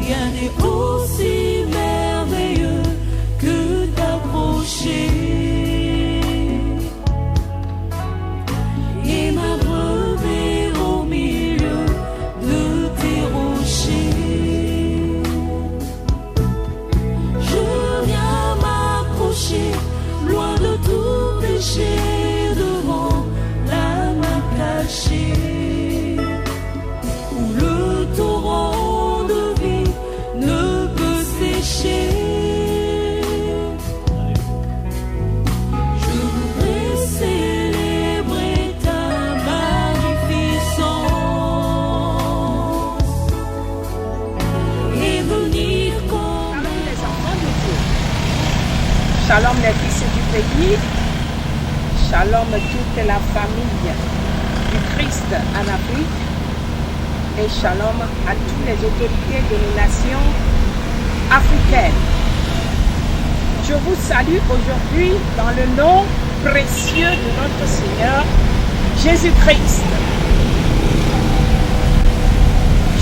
Rien n'est aussi merveilleux que d'approcher et m'abreuver au milieu de tes rochers. Je viens m'accrocher loin de tout péché devant la main cachée où le torrent de vie ne peut sécher. Je voudrais célébrer ta magnificence et venir comme les enfants de Dieu. Shalom les fils du pays. Shalom toute la famille du Christ en Afrique. Et shalom à toutes les autorités de nos nations africaines. Je vous salue aujourd'hui dans le nom précieux de notre Seigneur Jésus-Christ.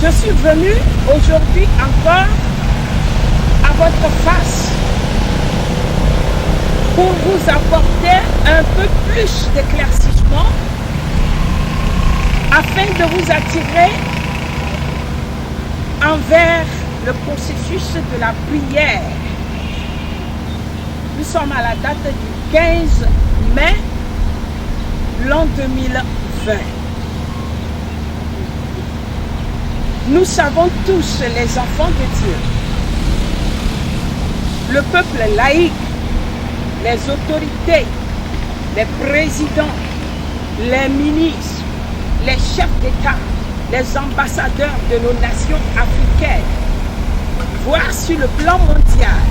Je suis venu aujourd'hui encore à votre face pour vous apporter un peu plus d'éclaircissement afin de vous attirer envers le processus de la prière. Nous sommes à la date du 15 mai l'an 2020. Nous savons tous, les enfants de Dieu, le peuple laïque, les autorités, les présidents, les ministres, les chefs d'État, les ambassadeurs de nos nations africaines, voire sur le plan mondial.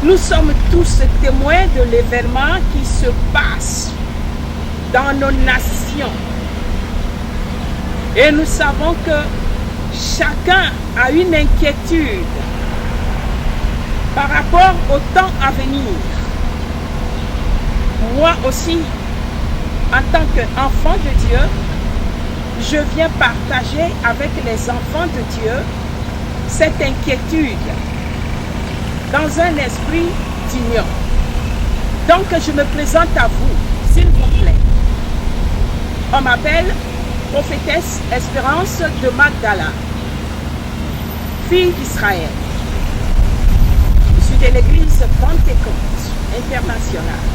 Nous sommes tous témoins de l'événement qui se passe dans nos nations. Et nous savons que chacun a une inquiétude par rapport au temps à venir. Moi aussi, en tant qu'enfant de Dieu, je viens partager avec les enfants de Dieu cette inquiétude dans un esprit d'union. Donc je me présente à vous, s'il vous plaît. On m'appelle prophétesse Espérance de Magdala, fille d'Israël. Je suis de l'église Pentecôte internationale.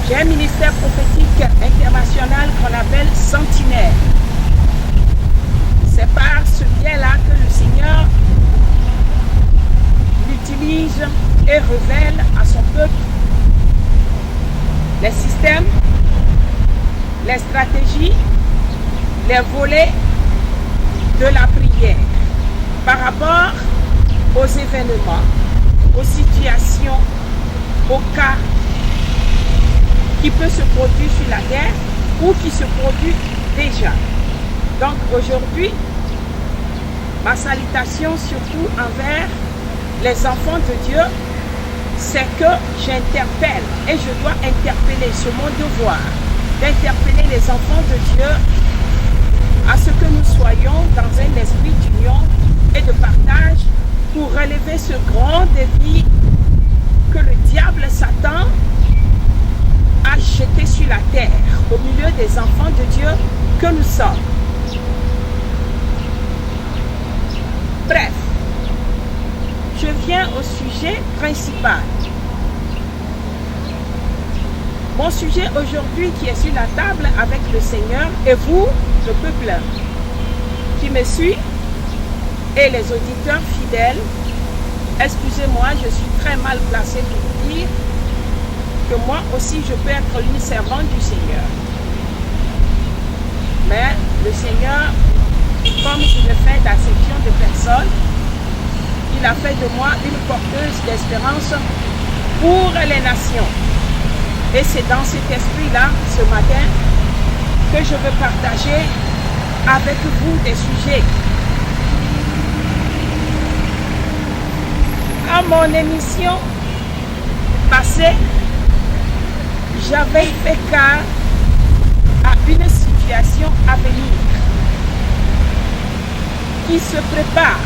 J'ai un ministère prophétique international qu'on appelle Sentinelle. C'est par ce biais-là que le Seigneur l'utilise et révèle à son peuple les systèmes, les stratégies, les volets de la prière par rapport aux événements, aux situations, aux cas qui peut se produire sur la terre ou qui se produit déjà. Donc aujourd'hui, ma salutation surtout envers les enfants de Dieu, c'est que j'interpelle et je dois interpeller, c'est mon devoir d'interpeller les enfants de Dieu à ce que nous soyons dans un esprit d'union et de partage pour relever ce grand défi que le diable Satan a jeté sur la terre au milieu des enfants de Dieu que nous sommes. Bref, je viens au sujet principal. Mon sujet aujourd'hui qui est sur la table avec le Seigneur et vous, le peuple qui me suit et les auditeurs fidèles, excusez-moi, je suis très mal placé pour vous dire que moi aussi je peux être une servante du Seigneur. Mais le Seigneur, comme il ne fait d'acception de personne, il a fait de moi une porteuse d'espérance pour les nations. Et c'est dans cet esprit-là, ce matin, que je veux partager avec vous des sujets. À mon émission passée, j'avais fait cas à une situation à venir. qui se prépare,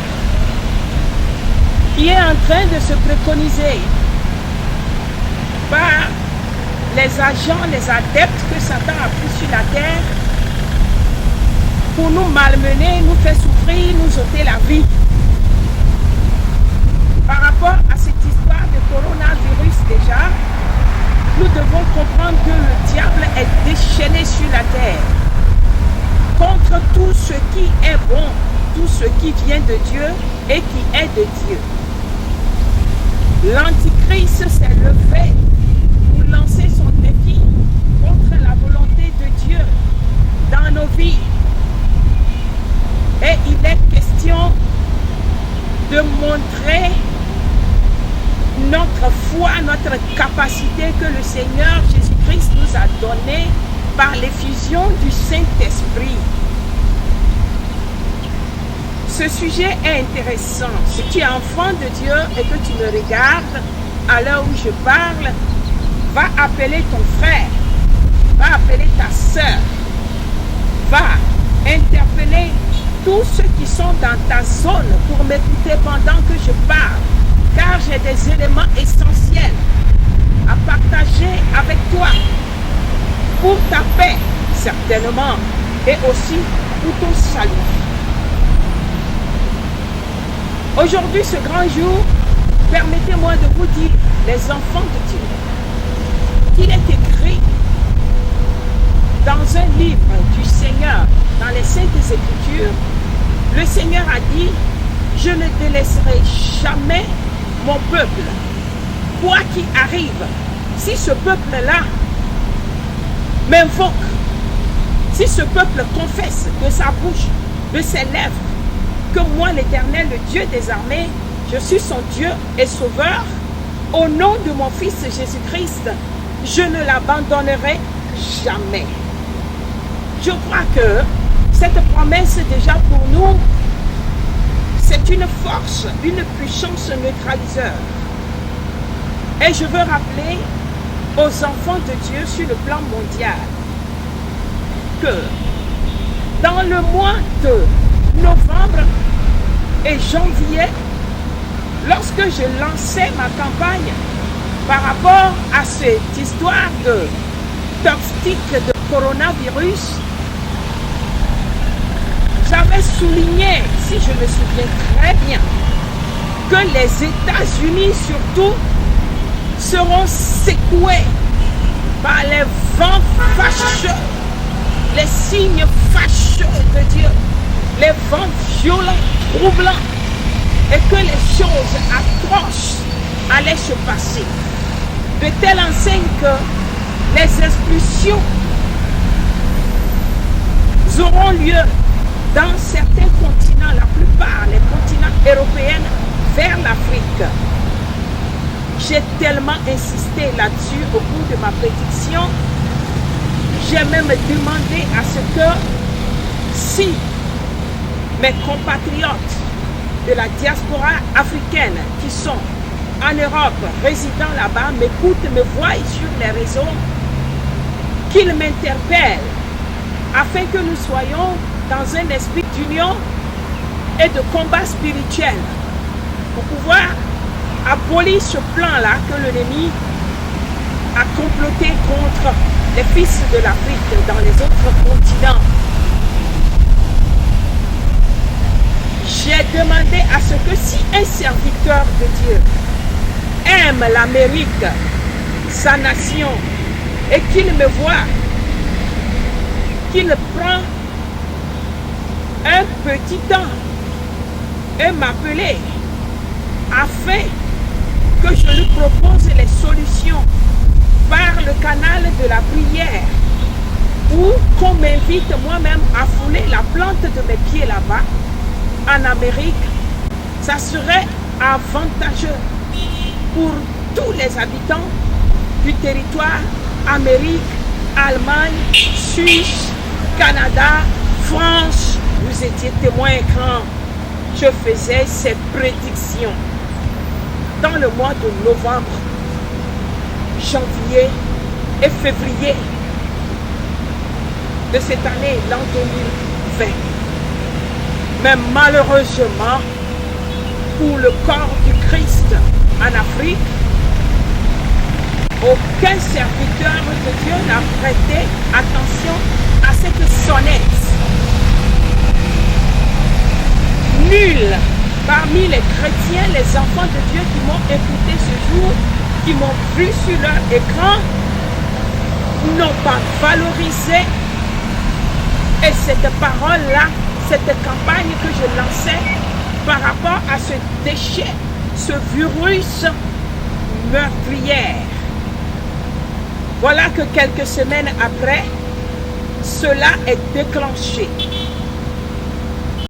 qui est en train de se préconiser par les agents, les adeptes que Satan a pris sur la terre pour nous malmener, nous faire souffrir, nous ôter la vie. Par rapport à cette histoire de coronavirus déjà, nous devons comprendre que le diable est déchaîné sur la terre contre tout ce qui est bon, tout ce qui vient de Dieu et qui est de Dieu. L'Antichrist s'est levé pour lancer son défi contre la volonté de Dieu dans nos vies. Et il est question de montrer notre foi, notre capacité que le Seigneur Jésus-Christ nous a donnée par l'effusion du Saint-Esprit. Ce sujet est intéressant. Si tu es enfant de Dieu et que tu me regardes à l'heure où je parle, va appeler ton frère, va appeler ta sœur, va interpeller tous ceux qui sont dans ta zone pour m'écouter pendant que je parle, car j'ai des éléments essentiels à partager avec toi pour ta paix, certainement, et aussi pour ton salut. Aujourd'hui, ce grand jour, permettez-moi de vous dire, les enfants de Dieu, qu'il est écrit dans un livre du Seigneur, dans les Saintes Écritures, le Seigneur a dit, je ne délaisserai jamais mon peuple, quoi qu'il arrive. Si ce peuple-là m'invoque, si ce peuple confesse de sa bouche, de ses lèvres, que moi, l'Éternel, le Dieu des armées, je suis son Dieu et Sauveur, au nom de mon Fils Jésus-Christ, je ne l'abandonnerai jamais. Je crois que cette promesse déjà pour nous, c'est une force, une puissance neutraliseur. Et je veux rappeler aux enfants de Dieu sur le plan mondial que dans le mois de novembre et janvier, lorsque je lançais ma campagne par rapport à cette histoire de toxique de coronavirus, j'avais souligné, si je me souviens très bien, que les États-Unis surtout seront secoués par les vents fâcheux, les signes fâcheux de Dieu, les vents violents, troublants, et que les choses atroces allaient se passer. De telle enseigne que les expulsions auront lieu dans certains continents, la plupart, les continents européens, vers l'Afrique. J'ai tellement insisté là-dessus au cours de ma prédiction. J'ai même demandé à ce que si mes compatriotes de la diaspora africaine qui sont en Europe, résidant là-bas, m'écoutent, me voient sur les réseaux, qu'ils m'interpellent afin que nous soyons dans un esprit d'union et de combat spirituel pour pouvoir abolir ce plan-là que l'ennemi a comploté contre les fils de l'Afrique dans les autres continents. J'ai demandé à ce que si un serviteur de Dieu aime l'Amérique, sa nation, et qu'il me voit, qu'il prend un petit temps et m'appeler afin que je lui propose les solutions par le canal de la prière ou qu'on m'invite moi-même à fouler la plante de mes pieds là-bas en Amérique, ça serait avantageux pour tous les habitants du territoire Amérique, Allemagne, Suisse, Canada, France. Vous étiez témoins quand je faisais ces prédictions dans le mois de novembre, janvier et février de cette année, l'an 2020. Mais malheureusement, pour le corps du Christ en Afrique, aucun serviteur de Dieu n'a prêté attention à cette sonnette. Nul parmi les chrétiens, les enfants de Dieu qui m'ont écouté ce jour, qui m'ont vu sur leur écran, n'ont pas valorisé. Et cette parole-là, cette campagne que je lançais par rapport à ce déchet, ce virus meurtrière. Voilà que quelques semaines après, cela est déclenché.